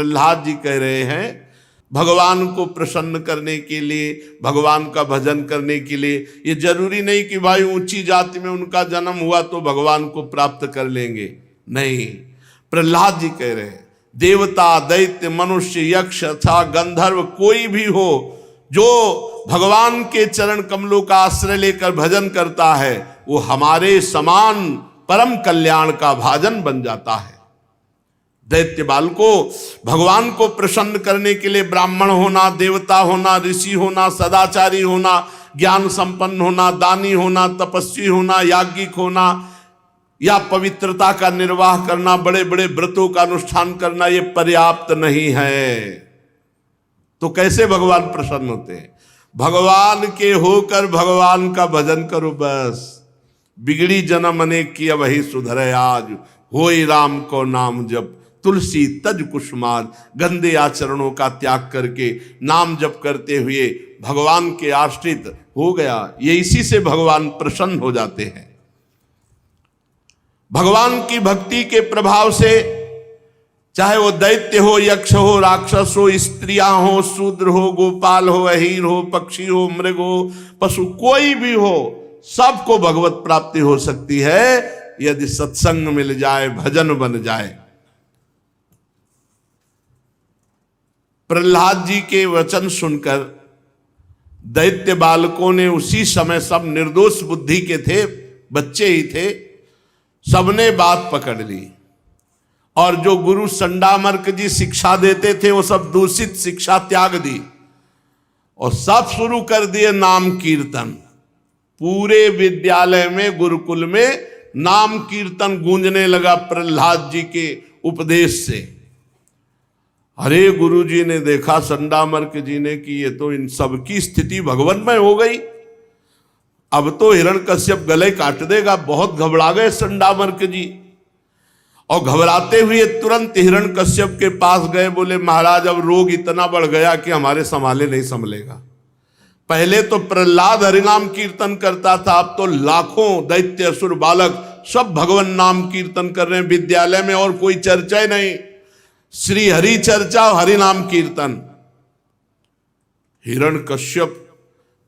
प्रहलाद जी कह रहे हैं भगवान को प्रसन्न करने के लिए, भगवान का भजन करने के लिए, ये जरूरी नहीं कि भाई ऊंची जाति में उनका जन्म हुआ तो भगवान को प्राप्त कर लेंगे। नहीं, प्रहलाद जी कह रहे हैं देवता, दैत्य, मनुष्य, यक्ष अथवा गंधर्व कोई भी हो जो भगवान के चरण कमलों का आश्रय लेकर भजन करता है वो हमारे समान परम कल्याण का भाजन बन जाता है। दैत्य बाल को भगवान को प्रसन्न करने के लिए ब्राह्मण होना, देवता होना, ऋषि होना, सदाचारी होना, ज्ञान संपन्न होना, दानी होना, तपस्वी होना, याज्ञिक होना या पवित्रता का निर्वाह करना, बड़े बड़े व्रतों का अनुष्ठान करना ये पर्याप्त नहीं है। तो कैसे भगवान प्रसन्न होते हैं? भगवान के होकर भगवान का भजन करो बस। बिगड़ी जन्म अनेक किया वही सुधरे आज, होई राम को नाम जप तुलसी तज कुसुमार। गंदे आचरणों का त्याग करके नाम जप करते हुए भगवान के आश्रित हो गया, ये इसी से भगवान प्रसन्न हो जाते हैं। भगवान की भक्ति के प्रभाव से चाहे वो दैत्य हो, यक्ष हो, राक्षस हो, स्त्रियां हो, शूद्र हो, गोपाल हो, अहीर हो, पक्षी हो, मृग हो, पशु कोई भी हो, सबको भगवत प्राप्ति हो सकती है यदि सत्संग मिल जाए, भजन बन जाए। प्रहलाद जी के वचन सुनकर दैत्य बालकों ने उसी समय, सब निर्दोष बुद्धि के थे, बच्चे ही थे, सबने बात पकड़ ली और जो गुरु संडामर्क जी शिक्षा देते थे वो सब दूषित शिक्षा त्याग दी और सब शुरू कर दिए नाम कीर्तन। पूरे विद्यालय में, गुरुकुल में नाम कीर्तन गूंजने लगा प्रहलाद जी के उपदेश से। अरे गुरु जी ने देखा, संडामर्क जी ने, कि ये तो इन सबकी स्थिति भगवन्मय हो गई, अब तो हिरण्यकश्यप गले काट देगा। बहुत घबरा गए संडामर्क जी और घबराते हुए तुरंत हिरण्यकश्यप के पास गए। बोले महाराज अब रोग इतना बढ़ गया कि हमारे संभाले नहीं संभलेगा। पहले तो प्रहलाद हरिनाम कीर्तन करता था, अब तो लाखों दैत्य असुर बालक सब भगवान नाम कीर्तन कर रहे हैं विद्यालय में, और कोई चर्चा ही नहीं, श्री हरि चर्चा और हरि नाम कीर्तन। हिरण्यकश्यप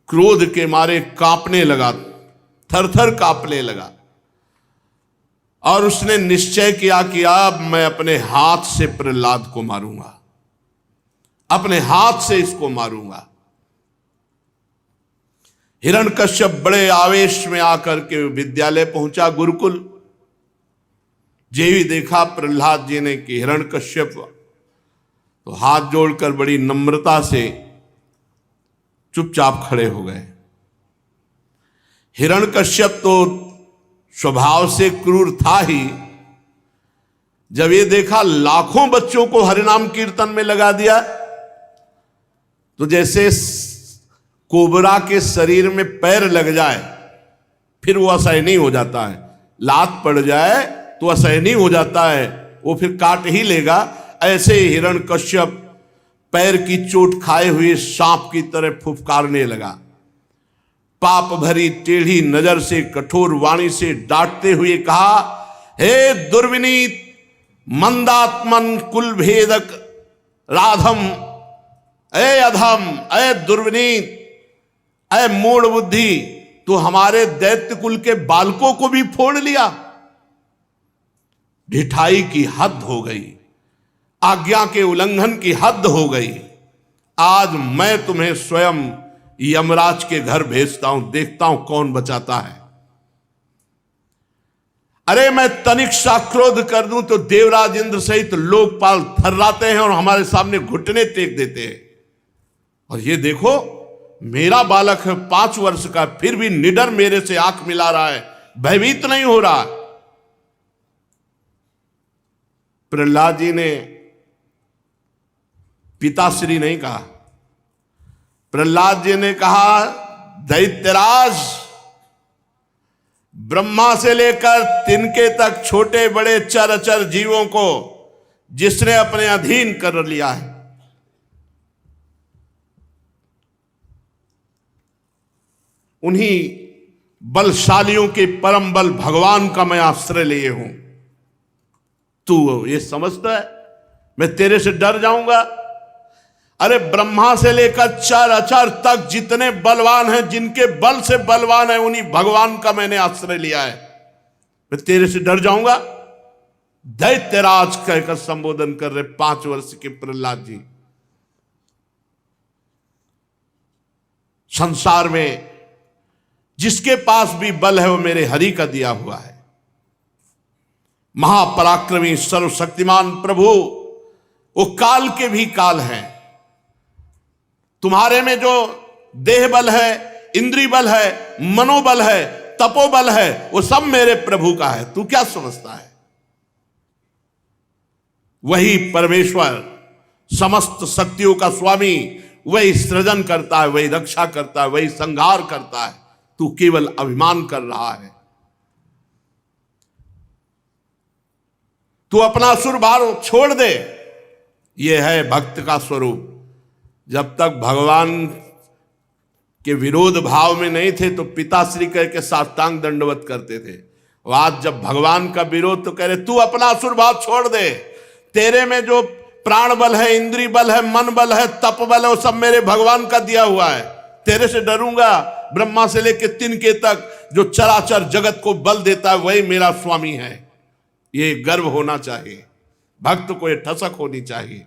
क्रोध के मारे कांपने लगा, थरथर कांपने लगा और उसने निश्चय किया कि अब मैं अपने हाथ से प्रहलाद को मारूंगा, अपने हाथ से इसको मारूंगा। हिरण्यकश्यप बड़े आवेश में आकर के विद्यालय पहुंचा, गुरुकुल। जेवी देखा प्रहलाद जी ने कि हिरण्यकश्यप, तो हाथ जोड़कर बड़ी नम्रता से चुपचाप खड़े हो गए। हिरण्यकश्यप तो स्वभाव से क्रूर था ही, जब ये देखा लाखों बच्चों को हरिनाम कीर्तन में लगा दिया, तो जैसे कोबरा के शरीर में पैर लग जाए फिर वो असहनीय हो जाता है, लात पड़ जाए तो असहनीय हो जाता है, वो फिर काट ही लेगा। ऐसे हिरण्यकश्यप पैर की चोट खाए हुए सांप की तरह फुफकारने लगा। पाप भरी टेढ़ी नजर से, कठोर वाणी से डांटते हुए कहा, हे दुर्विनीत, मंदात्मन, कुल भेदक, राधम, ए अधम, ए दुर्विनीत, ए मूढ़ बुद्धि, तो हमारे दैत्य कुल के बालकों को भी फोड़ लिया। ढिठाई की हद हो गई, आज्ञा के उल्लंघन की हद हो गई। आज मैं तुम्हें स्वयं यमराज के घर भेजता हूं, देखता हूं कौन बचाता है। अरे मैं तनिक सा क्रोध कर दूं तो देवराज इंद्र सहित लोकपाल थर्राते हैं और हमारे सामने घुटने टेक देते हैं। और ये देखो मेरा बालक है 5 वर्ष का, फिर भी निडर मेरे से आंख मिला रहा है, भयभीत नहीं हो रहा। प्रहलाद जी ने पिताश्री नहीं कहा, प्रहलाद जी ने कहा, दैत्यराज, ब्रह्मा से लेकर तिनके तक छोटे बड़े चर जीवों को जिसने अपने अधीन कर लिया है, उन्हीं बलशालियों के परम बल भगवान का मैं आश्रय लिए हूं। तू ये समझता है मैं तेरे से डर जाऊंगा? अरे ब्रह्मा से लेकर चराचर तक जितने बलवान हैं, जिनके बल से बलवान है, उन्हीं भगवान का मैंने आश्रय लिया है। मैं तेरे से डर जाऊंगा? दैत्यराज कहकर संबोधन कर रहे 5 वर्ष के प्रहलाद जी। संसार में जिसके पास भी बल है वो मेरे हरि का दिया हुआ है। महापराक्रमी सर्वशक्तिमान प्रभु, वो काल के भी काल हैं। तुम्हारे में जो देह बल है, इंद्रिय बल है, मनोबल है, तपोबल है, वो सब मेरे प्रभु का है। तू क्या समझता है? वही परमेश्वर समस्त शक्तियों का स्वामी, वही सृजन करता है, वही रक्षा करता है, वही संहार करता है। तू केवल अभिमान कर रहा है। तू अपना असुर भाव छोड़ दे। यह है भक्त का स्वरूप। जब तक भगवान के विरोध भाव में नहीं थे तो पिताश्री कह के साष्टांग दंडवत करते थे। और आज जब भगवान का विरोध, तो कह रहे तू अपना असुर भाव छोड़ दे। तेरे में जो प्राण बल है, इंद्रिय बल है, मन बल है, तप बल है, वो सब मेरे भगवान का दिया हुआ है। तेरे से डरूंगा? ब्रह्मा से लेकर तिनके तक जो चराचर जगत को बल देता है वही मेरा स्वामी है। ये गर्व होना चाहिए, भक्त को ये ठसक होनी चाहिए।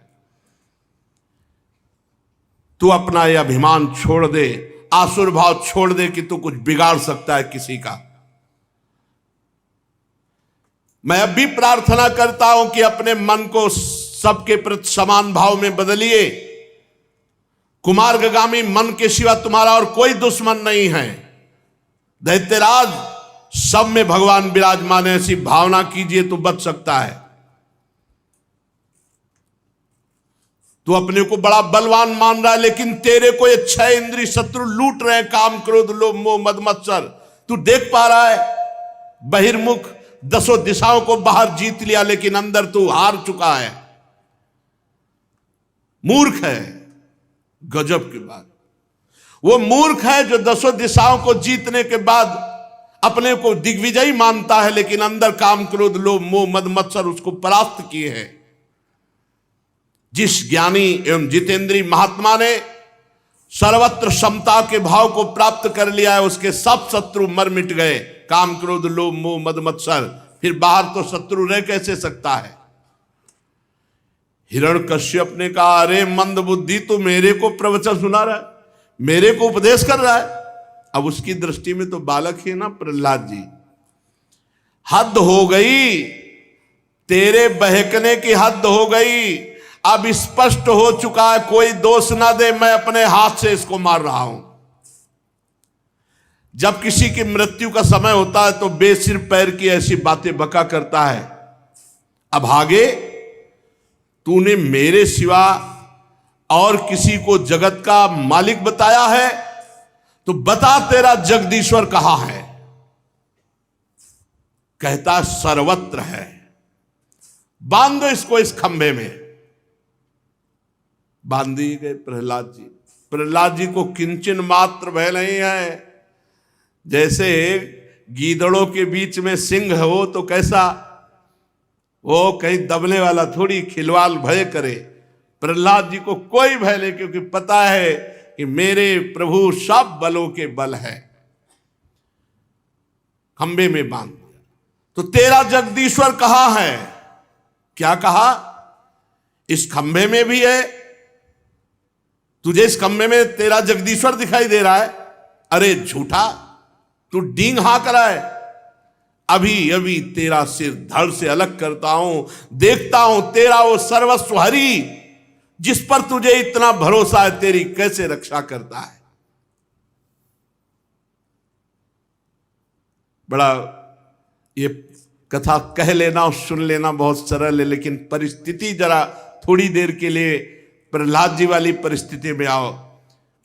तू अपना ये अभिमान छोड़ दे, आसुर भाव छोड़ दे कि तू कुछ बिगाड़ सकता है किसी का। मैं अब भी प्रार्थना करता हूं कि अपने मन को सबके प्रति समान भाव में बदलिए। कुमार्गामी मन के सिवा तुम्हारा और कोई दुश्मन नहीं है। दैत्यराज, सब में भगवान विराजमान है, ऐसी भावना कीजिए तो बच सकता है। तू अपने को बड़ा बलवान मान रहा है, लेकिन तेरे को ये 6 इंद्रिय शत्रु लूट रहे हैं, काम, क्रोध, लोभ, मोह, मद, मत्सर। तू देख पा रहा है? बहिर्मुख 10 दिशाओं को बाहर जीत लिया, लेकिन अंदर तू हार चुका है। मूर्ख है। गजब की बात। वो मूर्ख है जो 10 दिशाओं को जीतने के बाद अपने को दिग्विजयी मानता है, लेकिन अंदर काम, क्रोध, लोभ, मोह, मद, मत्सर उसको परास्त किए हैं। जिस ज्ञानी एवं जितेंद्रीय महात्मा ने सर्वत्र समता के भाव को प्राप्त कर लिया है, उसके सब शत्रु मर मिट गए। काम, क्रोध, लोभ, मोह, मद, मत्सर। फिर बाहर तो शत्रु रह कैसे सकता है? हिरण्यकश्यप ने कहा, अरे मंद बुद्धि, तू मेरे को प्रवचन सुना रहा है, मेरे को उपदेश कर रहा है। अब उसकी दृष्टि में तो बालक ही ना प्रहलाद जी। हद हो गई, तेरे बहकने की हद हो गई। अब स्पष्ट हो चुका है, कोई दोष ना दे, मैं अपने हाथ से इसको मार रहा हूं। जब किसी की मृत्यु का समय होता है तो बेसिर पैर की ऐसी बातें बका करता है। अब आगे तूने मेरे सिवा और किसी को जगत का मालिक बताया है, तो बता तेरा जगदीश्वर कहां है? कहता सर्वत्र है। बांध दो इसको इस खंभे में। बांध दिए गए प्रहलाद जी। प्रहलाद जी को किंचन मात्र भय नहीं है। जैसे गीदड़ों के बीच में सिंह हो तो कैसा, वो कहीं दबने वाला थोड़ी खिलवाड़ भय करे। प्रहलाद जी को कोई भय नहीं, क्योंकि पता है कि मेरे प्रभु सब बलों के बल है। खंबे में बांध दिया। तो तेरा जगदीश्वर कहां है? क्या कहा? इस खंबे में भी है। तुझे इस खंबे में तेरा जगदीश्वर दिखाई दे रहा है? अरे झूठा, तू डींग हाँक रहा है। अभी अभी तेरा सिर धड़ से अलग करता हूं, देखता हूं तेरा वो सर्वस्व हरि जिस पर तुझे इतना भरोसा है, तेरी कैसे रक्षा करता है। बड़ा ये कथा कह लेना और सुन लेना बहुत सरल है, लेकिन परिस्थिति जरा थोड़ी देर के लिए प्रहलाद जी वाली परिस्थिति में आओ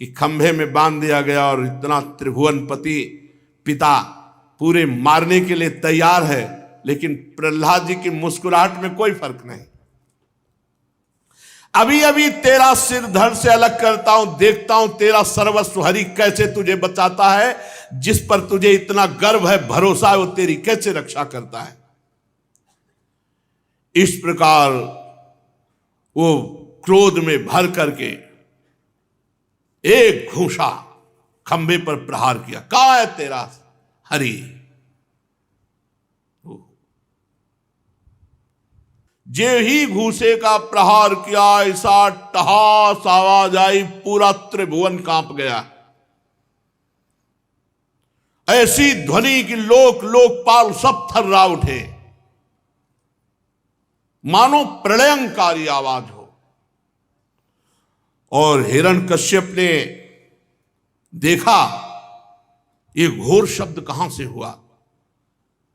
कि खंभे में बांध दिया गया और इतना त्रिभुवनपति पिता पूरे मारने के लिए तैयार है, लेकिन प्रहलाद जी की मुस्कुराहट में कोई फर्क नहीं। अभी अभी तेरा सिर धड़ से अलग करता हूं, देखता हूं तेरा सर्वस्व हरि कैसे तुझे बचाता है। जिस पर तुझे इतना गर्व है, भरोसा है, वो तेरी कैसे रक्षा करता है। इस प्रकार वो क्रोध में भर करके एक घूंसा खंभे पर प्रहार किया। कहां है तेरा हरि? जे ही घूसे का प्रहार किया, ऐसा टहास आवाज आई, पूरा त्रिभुवन कांप गया। ऐसी ध्वनि कि लोक लोकपाल सब थर्रा उठे, मानो प्रलयंकारी आवाज हो। और हिरण्यकश्यप ने देखा ये घोर शब्द कहां से हुआ।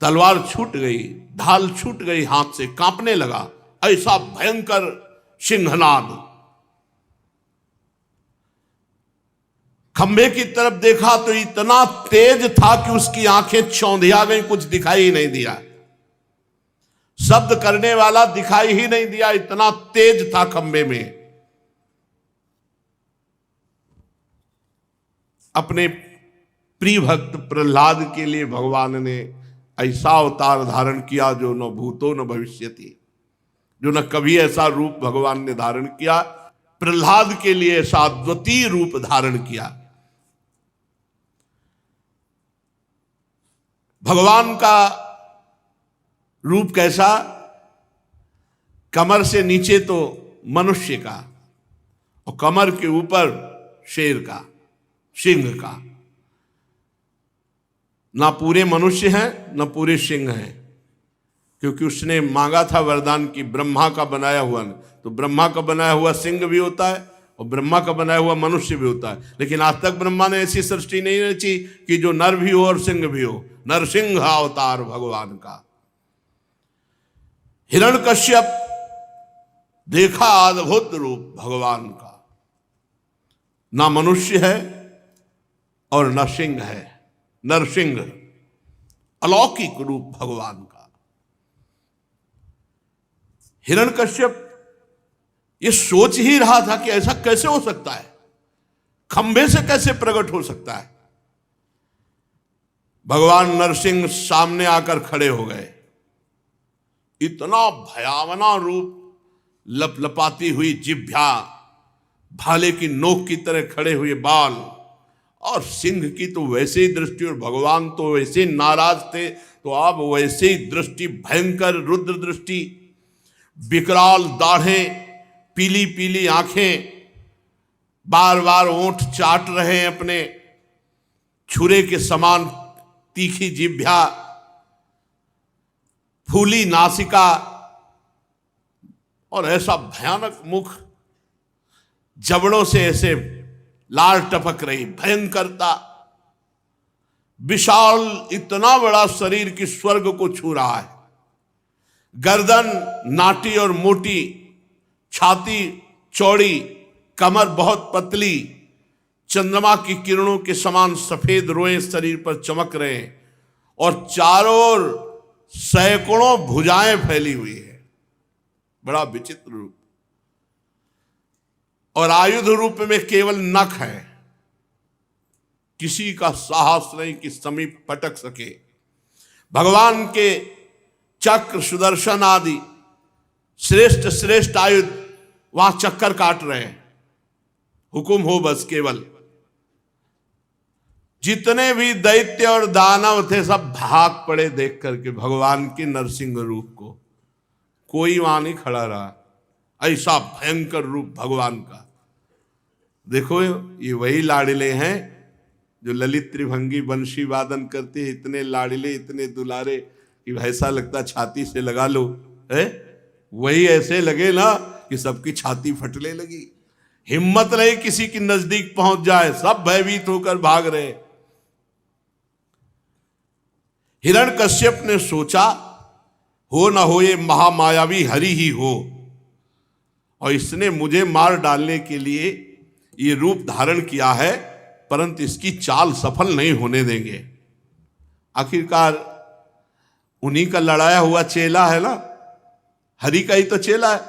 तलवार छूट गई, ढाल छूट गई हाथ से, कांपने लगा। ऐसा भयंकर सिंहनाद। खंभे की तरफ देखा तो इतना तेज था कि उसकी आंखें चौंधिया गई, कुछ दिखाई ही नहीं दिया। शब्द करने वाला दिखाई ही नहीं दिया, इतना तेज था खंभे में। अपने प्रिय भक्त प्रहलाद के लिए भगवान ने ऐसा अवतार धारण किया जो न भूतो न भविष्यति, जो न कभी ऐसा रूप भगवान ने धारण किया। प्रहलाद के लिए ऐसा अद्वितीय रूप धारण किया। भगवान का रूप कैसा? कमर से नीचे तो मनुष्य का, और कमर के ऊपर शेर का, सिंह का। ना पूरे मनुष्य हैं ना पूरे सिंह हैं, क्योंकि उसने मांगा था वरदान की ब्रह्मा का बनाया हुआ, तो ब्रह्मा का बनाया हुआ सिंह भी होता है और ब्रह्मा का बनाया हुआ मनुष्य भी होता है। लेकिन आज तक ब्रह्मा ने ऐसी सृष्टि नहीं रची कि जो नर भी हो और सिंह भी हो। नरसिंह अवतार भगवान का। हिरण्यकश्यप देखा अद्भुत रूप भगवान का, ना मनुष्य है और न सिंह है, नरसिंह, अलौकिक रूप भगवान का। हिरण्यकश्यप ये सोच ही रहा था कि ऐसा कैसे हो सकता है, खंभे से कैसे प्रकट हो सकता है। भगवान नरसिंह सामने आकर खड़े हो गए। इतना भयावना रूप, लपलपाती हुई जिह्वा, भाले की नोक की तरह खड़े हुए बाल, और सिंह की तो वैसे ही दृष्टि, और भगवान तो वैसे नाराज थे तो आप वैसे ही दृष्टि, भयंकर रुद्र दृष्टि, विकराल दाढ़ें, पीली पीली आंखें, बार बार ओंठ चाट रहे हैं अपने, छुरे के समान तीखी जिह्वा, फूली नासिका, और ऐसा भयानक मुख, जबड़ों से ऐसे लाल टपक रही, भयंकरता, विशाल इतना बड़ा शरीर की स्वर्ग को छू रहा है। गर्दन नाटी और मोटी, छाती चौड़ी, कमर बहुत पतली, चंद्रमा की किरणों के समान सफेद रोए शरीर पर चमक रहे हैं, और चारों ओर सैकड़ों भुजाएं फैली हुई है। बड़ा विचित्र रूप, और आयुध रूप में केवल नख है। किसी का साहस नहीं कि समीप पटक सके। भगवान के चक्र, सुदर्शन आदि श्रेष्ठ श्रेष्ठ आयुध वहां चक्कर काट रहे हैं। हुकुम हो बस केवल। जितने भी दैत्य और दानव थे सब भाग पड़े देख करके भगवान के नरसिंह रूप को। कोई वहां नहीं खड़ा रहा, ऐसा भयंकर रूप भगवान का। देखो ये वही लाड़िले हैं जो ललित त्रिभंगी बंशी वादन करते हैं, इतने लाड़िले, इतने दुलारे कि ऐसा लगता छाती से लगा लो है। वही ऐसे लगे ना कि सबकी छाती फटने लगी, हिम्मत नहीं किसी की नजदीक पहुंच जाए, सब भयभीत होकर भाग रहे। हिरण्यकश्यप ने सोचा हो ना हो ये महामायावी हरि ही हो, और इसने मुझे मार डालने के लिए ये रूप धारण किया है, परंतु इसकी चाल सफल नहीं होने देंगे। आखिरकार उन्हीं का लड़ाया हुआ चेला है ना, हरि का ही तो चेला है,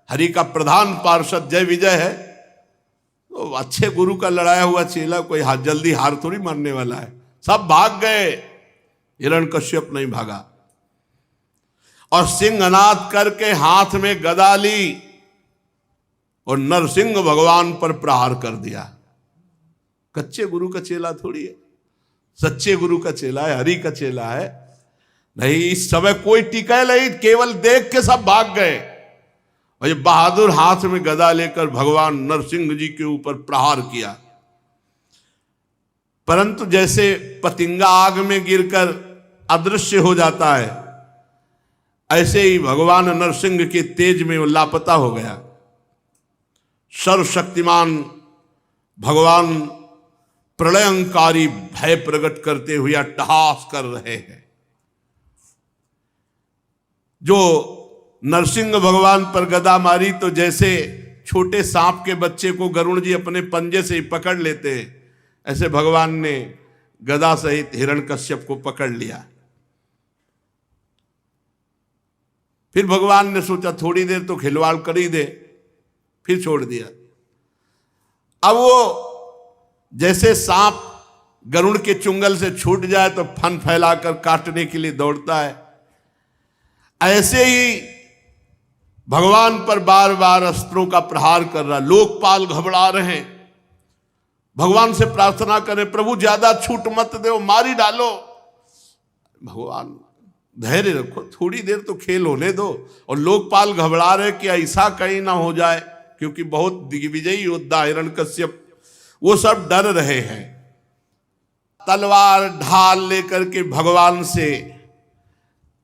हरि का प्रधान पार्षद जय विजय है। तो अच्छे गुरु का लड़ाया हुआ चेला कोई जल्दी हार थोड़ी मानने वाला है। सब भाग गए, हिरण्यकश्यप नहीं भागा, और सिंहनाद करके हाथ में गदा ली और नरसिंह भगवान पर प्रहार कर दिया। कच्चे गुरु का चेला थोड़ी है, सच्चे गुरु का चेला है, हरि का चेला है। नहीं, इस समय कोई टिका नहीं, केवल देख के सब भाग गए। और ये बहादुर हाथ में गदा लेकर भगवान नरसिंह जी के ऊपर प्रहार किया। परंतु जैसे पतिंगा आग में गिरकर अदृश्य हो जाता है, ऐसे ही भगवान नरसिंह के तेज में वो लापता हो गया। सर्वशक्तिमान भगवान प्रलयंकारी भय प्रकट करते हुए अट्टहास कर रहे हैं। जो नरसिंह भगवान पर गदा मारी तो जैसे छोटे सांप के बच्चे को गरुड़ जी अपने पंजे से ही पकड़ लेते हैं, ऐसे भगवान ने गदा सहित हिरण्यकश्यप को पकड़ लिया। फिर भगवान ने सोचा थोड़ी देर तो खिलवाड़ कर ही दे, फिर छोड़ दिया। अब वो जैसे सांप गरुड़ के चुंगल से छूट जाए तो फन फैलाकर काटने के लिए दौड़ता है, ऐसे ही भगवान पर बार बार अस्त्रों का प्रहार कर रहा। लोकपाल घबरा रहे हैं, भगवान से प्रार्थना करें प्रभु ज्यादा छूट मत दो, मारी डालो। भगवान धैर्य रखो, थोड़ी देर तो खेल होने दो। और लोकपाल घबरा रहे कि ऐसा कहीं ना हो जाए, क्योंकि बहुत दिग्विजयी योद्धा हिरण्यकश्यप, वो सब डर रहे हैं। तलवार ढाल लेकर के भगवान से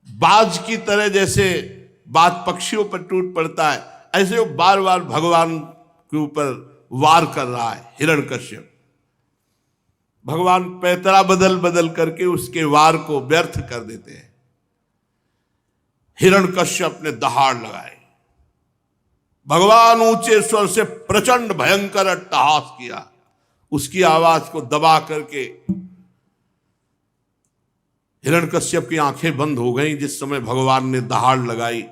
बाज की तरह, जैसे बाज पक्षियों पर टूट पड़ता है, ऐसे वो बार बार भगवान के ऊपर वार कर रहा है हिरण्यकश्यप। भगवान पैतरा बदल बदल करके उसके वार को व्यर्थ कर देते हैं। हिरण्यकश्यप ने दहाड़ लगाई। भगवान ऊंचे स्वर से प्रचंड भयंकर अट्टहास किया, उसकी आवाज को दबा करके हिरण्यकश्यप की आंखें बंद हो गईं। जिस समय भगवान ने दहाड़ लगाई,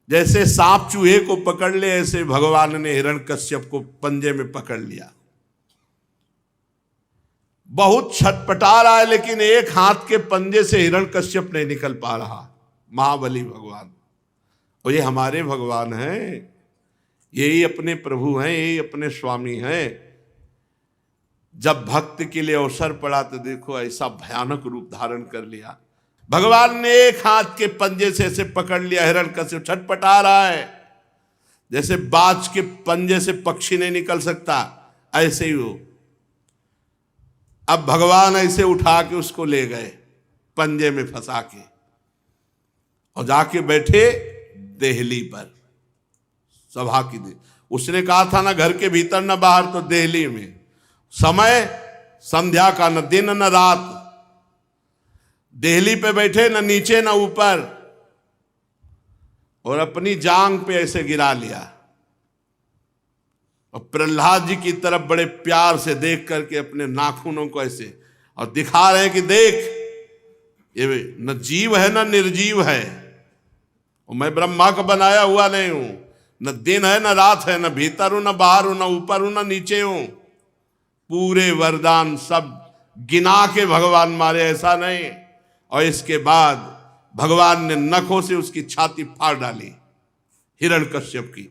जैसे सांप चूहे को पकड़ ले, ऐसे भगवान ने हिरण्यकश्यप को पंजे में पकड़ लिया। बहुत छटपटा रहा है, लेकिन एक हाथ के पंजे से हिरण्यकश्यप नहीं निकल पा रहा। महाबली भगवान, और ये हमारे भगवान हैं, यही अपने प्रभु हैं, यही अपने स्वामी हैं। जब भक्त के लिए अवसर पड़ा तो देखो ऐसा भयानक रूप धारण कर लिया। भगवान ने एक हाथ के पंजे से ऐसे पकड़ लिया, हिरण्यकश्यप छटपटा रहा है। जैसे बाज के पंजे से पक्षी नहीं निकल सकता, ऐसे ही हो। अब भगवान ऐसे उठा के उसको ले गए पंजे में फंसा के, और जाके बैठे देहली पर, सभा की उसने कहा था ना घर के भीतर न बाहर, तो देहली में। समय संध्या का, न दिन न रात, देहली पे बैठे, न नीचे न ऊपर, और अपनी जांग पे ऐसे गिरा लिया। और प्रहलाद जी की तरफ बड़े प्यार से देख करके अपने नाखूनों को ऐसे, और दिखा रहे हैं कि देख ये न जीव है न निर्जीव है, और मैं ब्रह्मा का बनाया हुआ नहीं हूं, न दिन है न रात है, न भीतर हूं न बाहर हूं, न ऊपर हूं न नीचे हूं। पूरे वरदान सब गिना के भगवान मारे, ऐसा नहीं। और इसके बाद भगवान ने नखों से उसकी छाती फाड़ डाली हिरण्यकश्यप की,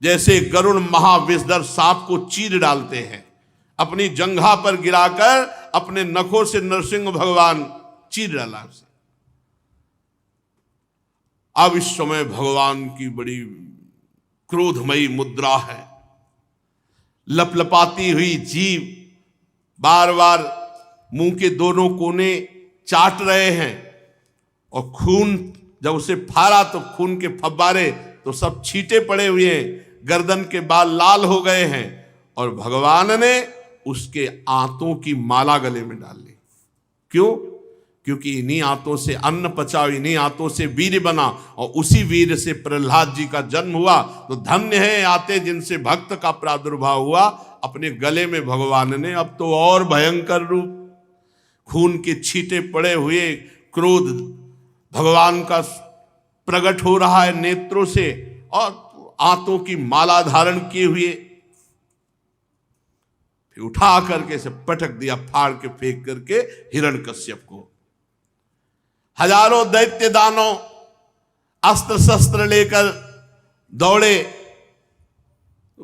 जैसे गरुड़ महाविषधर सांप को चीर डालते हैं। अपनी जंघा पर गिराकर अपने नखों से नरसिंह भगवान चीर डाला उसे। अब इस समय भगवान की बड़ी क्रोधमयी मुद्रा है, लपलपाती हुई जीभ, बार बार मुंह के दोनों कोने चाट रहे हैं, और खून जब उसे फाड़ा तो खून के फव्वारे तो सब छींटे पड़े हुए हैं, गर्दन के बाल लाल हो गए हैं, और भगवान ने उसके आंतों की माला गले में डाल ली। क्यों? क्योंकि इन्हीं आंतों से अन्न पचा, इन्हीं आंतों से वीर बना, और उसी वीर से प्रहलाद जी का जन्म हुआ। तो धन्य है आते जिनसे भक्त का प्रादुर्भाव हुआ। अपने गले में भगवान ने अब तो और भयंकर रूप, खून के छींटे पड़े हुए, क्रोध भगवान का प्रकट हो रहा है नेत्रों से, और आंतों की माला धारण किए हुए, फिर उठा करके से पटक दिया, फाड़ के फेंक करके हिरण्यकश्यप को। हजारों दैत्य दानव अस्त्र शस्त्र लेकर दौड़े,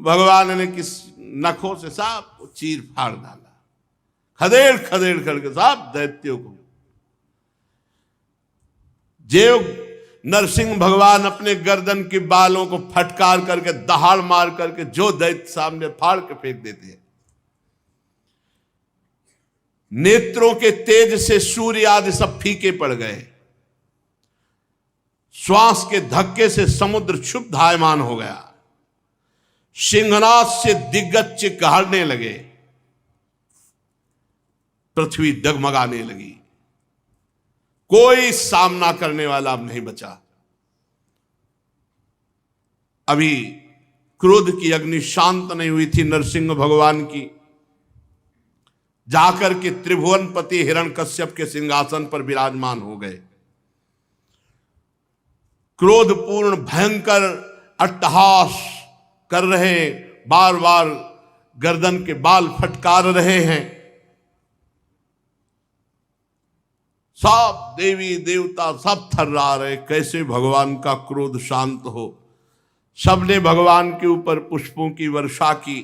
भगवान ने किस नखों से सब चीर फाड़ डाला, खदेड़ खदेड़ करके सब दैत्यों को। देव नरसिंह भगवान अपने गर्दन के बालों को फटकार करके दहाड़ मार करके जो दैत्य सामने फाड़ के फेंक देते हैं। नेत्रों के तेज से सूर्य आदि सब फीके पड़ गए। श्वास के धक्के से समुद्र क्षुब्धायमान हो गया। सिंहनाद से दिग्गज चिल्लाने लगे, पृथ्वी डगमगाने लगी। कोई सामना करने वाला अब नहीं बचा। अभी क्रोध की अग्नि शांत नहीं हुई थी नरसिंह भगवान की। जाकर के त्रिभुवनपति हिरण्यकश्यप के सिंहासन पर विराजमान हो गए। क्रोधपूर्ण भयंकर अट्टहास कर रहे, बार बार गर्दन के बाल फटकार रहे हैं। सब देवी देवता सब थर्रा रहे, कैसे भगवान का क्रोध शांत हो। सबने भगवान के ऊपर पुष्पों की वर्षा की।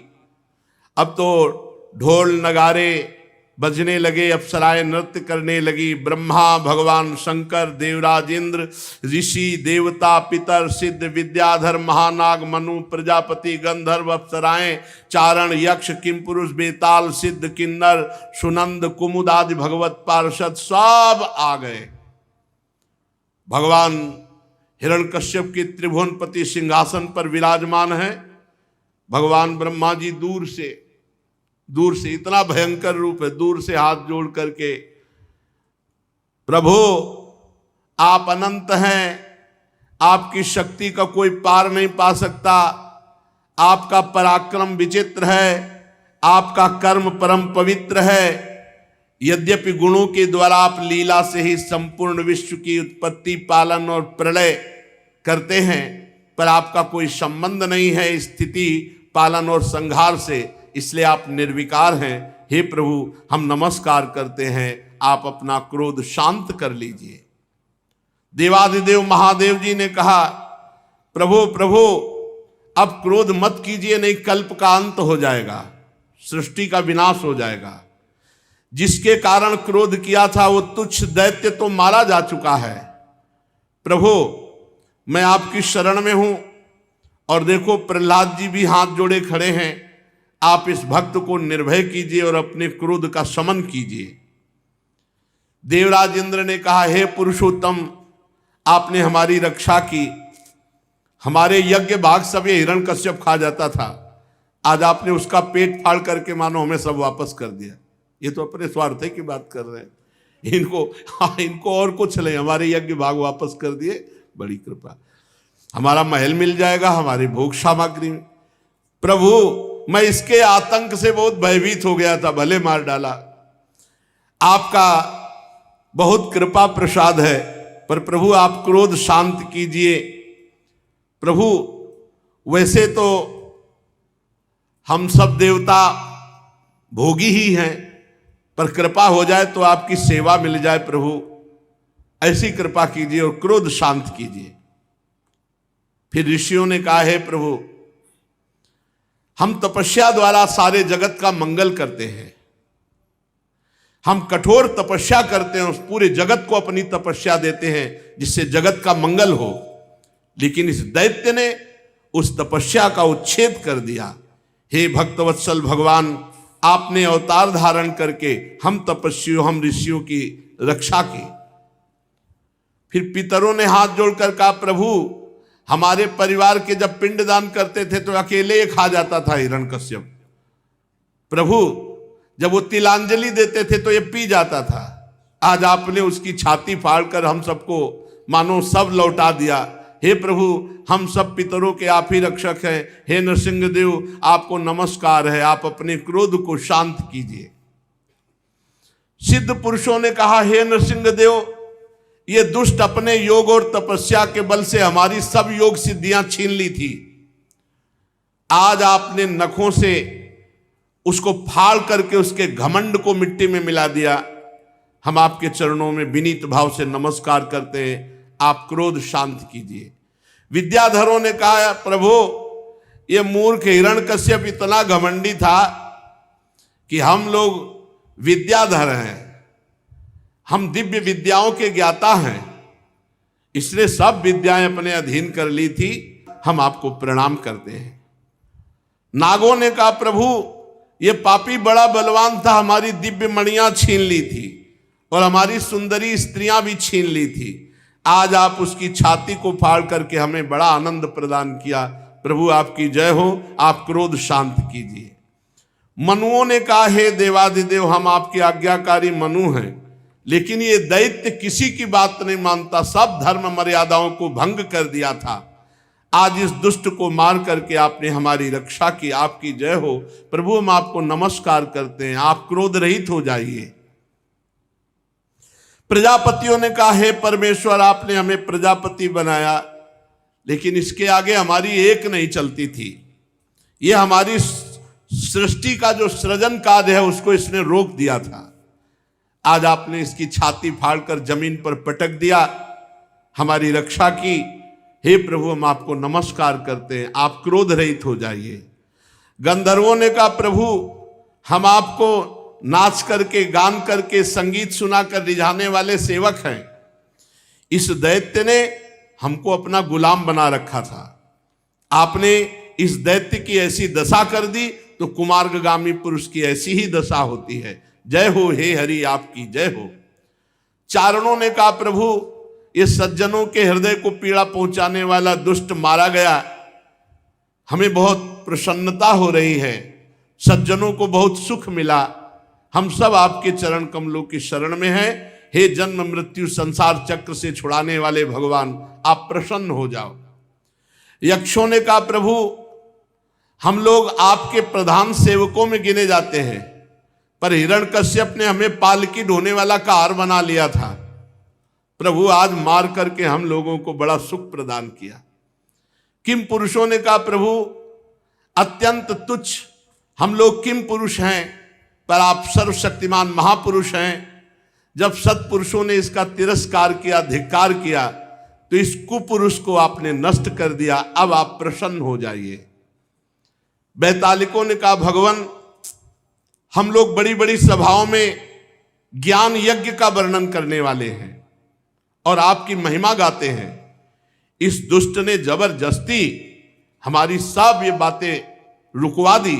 अब तो ढोल नगारे बजने लगे, अप्सराएं नृत्य करने लगी। ब्रह्मा, भगवान शंकर, देवराज इंद्र, ऋषि, देवता, पितर, सिद्ध, विद्याधर, महानाग, मनु, प्रजापति, गंधर्व, अप्सराएं, चारण, यक्ष, किमपुरुष, बेताल, सिद्ध, किन्नर, सुनंद, कुमुद आदि भगवत पार्षद सब आ गए। भगवान हिरण्यकश्यप के त्रिभुवनपति सिंहासन पर विराजमान है। भगवान ब्रह्मा जी दूर से इतना भयंकर रूप है, दूर से हाथ जोड़ करके, प्रभु आप अनंत हैं, आपकी शक्ति का कोई पार नहीं पा सकता, आपका पराक्रम विचित्र है, आपका कर्म परम पवित्र है। यद्यपि गुणों के द्वारा आप लीला से ही संपूर्ण विश्व की उत्पत्ति, पालन और प्रलय करते हैं, पर आपका कोई संबंध नहीं है स्थिति, पालन और संहार से, इसलिए आप निर्विकार हैं। हे प्रभु हम नमस्कार करते हैं, आप अपना क्रोध शांत कर लीजिए। देवाधिदेव महादेव जी ने कहा, प्रभु प्रभु अब क्रोध मत कीजिए, नहीं कल्प का अंत हो जाएगा, सृष्टि का विनाश हो जाएगा। जिसके कारण क्रोध किया था वो तुच्छ दैत्य तो मारा जा चुका है। प्रभु मैं आपकी शरण में हूं। और देखो प्रहलाद जी भी हाथ जोड़े खड़े हैं, आप इस भक्त को निर्भय कीजिए और अपने क्रोध का शमन कीजिए। देवराज इंद्र ने कहा, हे पुरुषोत्तम आपने हमारी रक्षा की, हमारे यज्ञ भाग सब ये हिरण्यकश्यप खा जाता था, आज आपने उसका पेट फाड़ करके मानो हमें सब वापस कर दिया। ये तो अपने स्वार्थ की बात कर रहे हैं। इनको और कुछ नहीं, हमारे यज्ञ भाग वापस कर दिए, बड़ी कृपा, हमारा महल मिल जाएगा, हमारी भोग सामग्री। प्रभु मैं इसके आतंक से बहुत भयभीत हो गया था, भले मार डाला। आपका बहुत कृपा प्रसाद है, पर प्रभु आप क्रोध शांत कीजिए। प्रभु वैसे तो हम सब देवता भोगी ही हैं, पर कृपा हो जाए तो आपकी सेवा मिल जाए। प्रभु ऐसी कृपा कीजिए और क्रोध शांत कीजिए। फिर ऋषियों ने कहा, है प्रभु हम तपस्या द्वारा सारे जगत का मंगल करते हैं, हम कठोर तपस्या करते हैं, उस पूरे जगत को अपनी तपस्या देते हैं जिससे जगत का मंगल हो। लेकिन इस दैत्य ने उस तपस्या का उच्छेद कर दिया। हे भक्तवत्सल भगवान आपने अवतार धारण करके हम तपस्वियों, हम ऋषियों की रक्षा की। फिर पितरों ने हाथ जोड़कर कहा, प्रभु हमारे परिवार के जब पिंडदान करते थे तो अकेले ही खा जाता था हिरण्यकश्यप। प्रभु जब वो तिलांजलि देते थे तो ये पी जाता था। आज आपने उसकी छाती फाड़कर हम सबको मानो सब लौटा दिया। हे प्रभु हम सब पितरों के आप ही रक्षक हैं। हे नरसिंह देव आपको नमस्कार है, आप अपने क्रोध को शांत कीजिए। सिद्ध पुरुषों ने कहा, हे नरसिंह देव ये दुष्ट अपने योग और तपस्या के बल से हमारी सब योग सिद्धियां छीन ली थी। आज आपने नखों से उसको फाड़ करके उसके घमंड को मिट्टी में मिला दिया। हम आपके चरणों में विनीत भाव से नमस्कार करते हैं, आप क्रोध शांत कीजिए। विद्याधरों ने कहा, प्रभु ये मूर्ख हिरण्यकश्यप इतना घमंडी था कि हम लोग विद्याधर हैं, हम दिव्य विद्याओं के ज्ञाता हैं, इसने सब विद्याएं अपने अधीन कर ली थी, हम आपको प्रणाम करते हैं। नागों ने कहा प्रभु ये पापी बड़ा बलवान था, हमारी दिव्य मणियां छीन ली थी और हमारी सुंदरी स्त्रियां भी छीन ली थी, आज आप उसकी छाती को फाड़ करके हमें बड़ा आनंद प्रदान किया, प्रभु आपकी जय हो, आप क्रोध शांत कीजिए। मनुओं ने कहा हे देवादिदेव हम आपके आज्ञाकारी मनु हैं, लेकिन ये दैत्य किसी की बात नहीं मानता, सब धर्म मर्यादाओं को भंग कर दिया था, आज इस दुष्ट को मार करके आपने हमारी रक्षा की, आपकी जय हो, प्रभु हम आपको नमस्कार करते हैं, आप क्रोध रहित हो जाइए। प्रजापतियों ने कहा हे परमेश्वर आपने हमें प्रजापति बनाया, लेकिन इसके आगे हमारी एक नहीं चलती थी, ये हमारी सृष्टि का जो सृजन कार्य है उसको इसने रोक दिया था, आज आपने इसकी छाती फाड़कर जमीन पर पटक दिया, हमारी रक्षा की, हे प्रभु हम आपको नमस्कार करते हैं, आप क्रोध रहित हो जाइए। गंधर्वों ने कहा प्रभु हम आपको नाच करके गान करके संगीत सुनाकर रिझाने वाले सेवक हैं, इस दैत्य ने हमको अपना गुलाम बना रखा था, आपने इस दैत्य की ऐसी दशा कर दी तो कुमार्गामी पुरुष की ऐसी ही दशा होती है, जय हो हे हरि आपकी जय हो। चारणों ने कहा प्रभु ये सज्जनों के हृदय को पीड़ा पहुंचाने वाला दुष्ट मारा गया, हमें बहुत प्रसन्नता हो रही है, सज्जनों को बहुत सुख मिला, हम सब आपके चरण कमलों की शरण में हैं, हे जन्म मृत्यु संसार चक्र से छुड़ाने वाले भगवान आप प्रसन्न हो जाओ। यक्षों ने कहा प्रभु हम लोग आपके प्रधान सेवकों में गिने जाते हैं, पर हिरण्यकश्यप ने हमें पालकी ढोने वाला कार बना लिया था, प्रभु आज मार करके हम लोगों को बड़ा सुख प्रदान किया। किम पुरुषों ने कहा प्रभु अत्यंत तुच्छ हम लोग किम पुरुष हैं, पर आप सर्वशक्तिमान महापुरुष हैं, जब सत्पुरुषों ने इसका तिरस्कार किया धिक्कार किया तो इस कुपुरुष को आपने नष्ट कर दिया, अब आप प्रसन्न हो जाइए। बैतालिकों ने कहा भगवान हम लोग बड़ी बड़ी सभाओं में ज्ञान यज्ञ का वर्णन करने वाले हैं और आपकी महिमा गाते हैं, इस दुष्ट ने जबरदस्ती हमारी सब ये बातें रुकवा दी,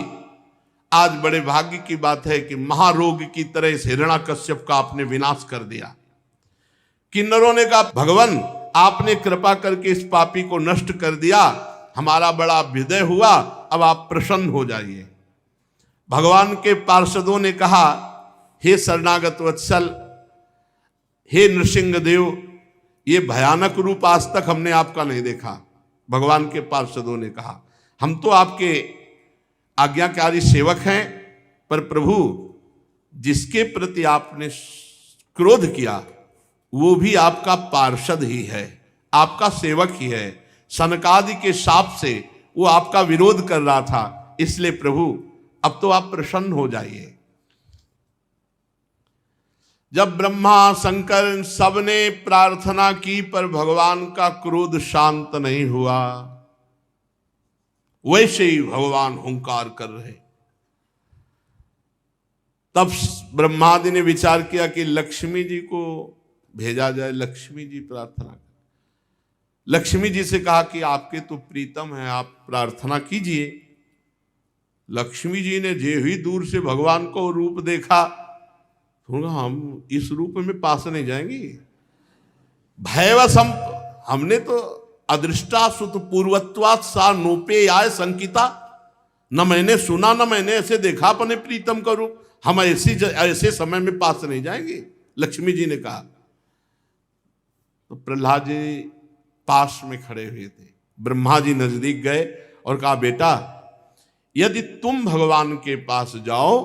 आज बड़े भाग्य की बात है कि महारोग की तरह इस हिरण्यकश्यप का आपने विनाश कर दिया। किन्नरों ने कहा भगवान आपने कृपा करके इस पापी को नष्ट कर दिया, हमारा बड़ा अभ्युदय हुआ, अब आप प्रसन्न हो जाइए। भगवान के पार्षदों ने कहा हे शरणागत वत्सल, हे नृसिंहदेव, ये भयानक रूप आज तक हमने आपका नहीं देखा। भगवान के पार्षदों ने कहा हम तो आपके आज्ञाकारी सेवक हैं, पर प्रभु जिसके प्रति आपने क्रोध किया वो भी आपका पार्षद ही है, आपका सेवक ही है, सनकादि के शाप से वो आपका विरोध कर रहा था, इसलिए प्रभु अब तो आप प्रसन्न हो जाइए। जब ब्रह्मा शंकर सबने प्रार्थना की पर भगवान का क्रोध शांत नहीं हुआ, वैसे ही भगवान हुंकार कर रहे। तब ब्रह्मादि ने विचार किया कि लक्ष्मी जी को भेजा जाए, लक्ष्मी जी प्रार्थना कर। लक्ष्मी जी से कहा कि आपके तो प्रीतम है, आप प्रार्थना कीजिए। लक्ष्मी जी ने जे ही दूर से भगवान को रूप देखा, हम इस रूप में पास नहीं जाएंगे, भयवश हमने तो अदृष्टा सुत पूर्वत्वात् सा नोपे आय संकिता, न मैंने सुना न मैंने ऐसे देखा अपने प्रीतम का रूप, हम ऐसे समय में पास नहीं जाएंगे, लक्ष्मी जी ने कहा। तो प्रहलाद जी पास में खड़े हुए थे, ब्रह्मा जी नजदीक गए और कहा बेटा यदि तुम भगवान के पास जाओ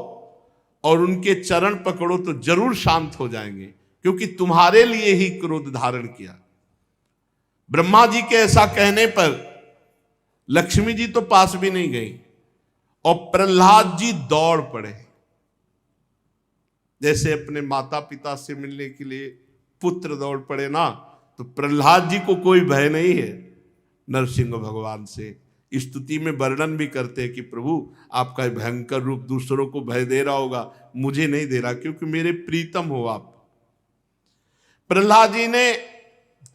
और उनके चरण पकड़ो तो जरूर शांत हो जाएंगे, क्योंकि तुम्हारे लिए ही क्रोध धारण किया। ब्रह्मा जी के ऐसा कहने पर लक्ष्मी जी तो पास भी नहीं गई और प्रहलाद जी दौड़ पड़े, जैसे अपने माता पिता से मिलने के लिए पुत्र दौड़ पड़े ना, तो प्रहलाद जी को कोई भय नहीं है नरसिंह भगवान से, स्तुति में वर्णन भी करते हैं कि प्रभु आपका भयंकर रूप दूसरों को भय दे रहा होगा, मुझे नहीं दे रहा क्योंकि मेरे प्रीतम हो आप। प्रहलाद जी ने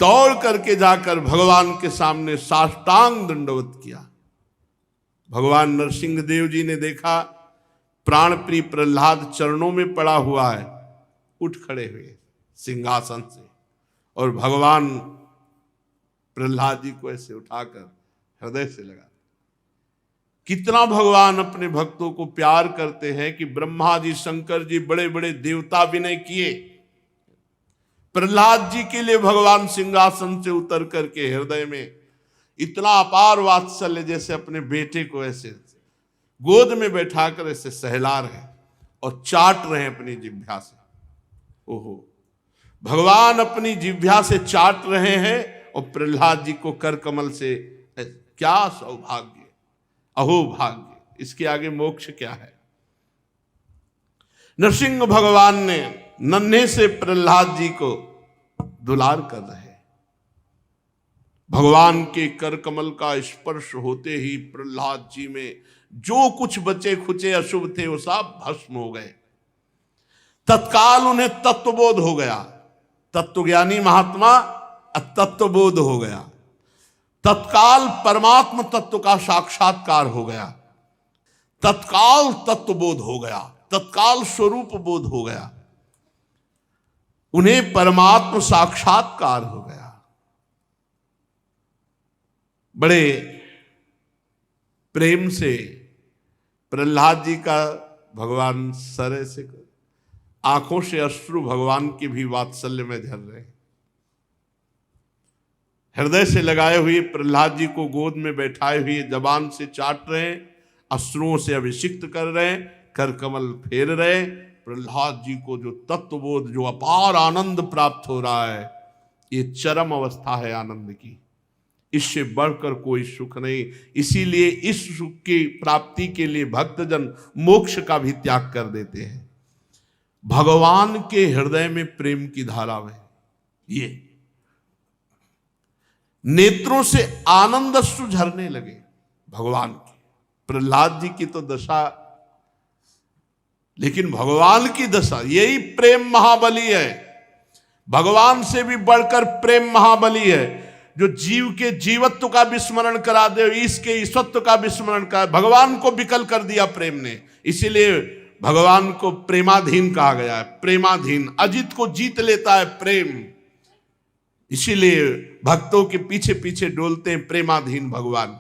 दौड़ करके जाकर भगवान के सामने साष्टांग दंडवत किया। भगवान नरसिंह देव जी ने देखा प्राण प्रिय प्रहलाद चरणों में पड़ा हुआ है, उठ खड़े हुए सिंहासन से और भगवान प्रहलाद जी को ऐसे उठाकर हृदय से लगा। कितना भगवान अपने भक्तों को प्यार करते हैं कि ब्रह्मा जी, शंकर जी, बड़े बड़े देवता विनय किए, प्रहलाद जी के लिए भगवान सिंहासन से उतर करके हृदय में इतना अपार वात्सल्य, जैसे अपने बेटे को ऐसे गोद में बैठाकर ऐसे सहला रहे और चाट रहे हैं अपनी जिह्वा से। ओहो, भगवान अपनी जिह्वा से चाट रहे हैं और प्रहलाद जी को कर कमल से, क्या सौभाग्य, अहो भाग्य, इसके आगे मोक्ष क्या है। नरसिंह भगवान ने नन्हे से प्रहलाद जी को दुलार कर रहे। भगवान के कर कमल का स्पर्श होते ही प्रहलाद जी में जो कुछ बचे खुचे अशुभ थे वो सब भस्म हो गए। तत्काल उन्हें तत्वबोध हो गया। तत्वज्ञानी महात्मा तत्वबोध हो गया। तत्काल परमात्म तत्व का साक्षात्कार हो गया। तत्काल तत्वबोध हो गया। तत्काल स्वरूप बोध हो गया। उन्हें परमात्म साक्षात्कार हो गया। बड़े प्रेम से प्रहलाद जी का भगवान सर से, आंखों से अश्रु भगवान के भी वात्सल्य में झर रहे। हृदय से लगाए हुए प्रहलाद जी को गोद में बैठाए हुए जबान से चाट रहे, अश्रुओं से अभिषिक्त कर रहे, कर कमल फेर रहे। प्रहलाद जी को जो तत्वबोध, जो अपार आनंद प्राप्त हो रहा है, ये चरम अवस्था है आनंद की। इससे बढ़कर कोई सुख नहीं। इसीलिए इस सुख की प्राप्ति के लिए भक्तजन मोक्ष का भी त्याग कर देते हैं। भगवान के हृदय में प्रेम की धारा है। ये नेत्रों से आनंद अश्रु झरने लगे भगवान के। प्रहलाद जी की तो दशा, लेकिन भगवान की दशा, यही प्रेम महाबली है। भगवान से भी बढ़कर प्रेम महाबली है, जो जीव के जीवत्व का विस्मरण करा दे, इसके ईश्वत्व का विस्मरण करा। भगवान को विकल कर दिया प्रेम ने। इसीलिए भगवान को प्रेमाधीन कहा गया है। प्रेमाधीन, अजित को जीत लेता है प्रेम। इसीलिए भक्तों के पीछे पीछे डोलते हैं प्रेमाधीन भगवान।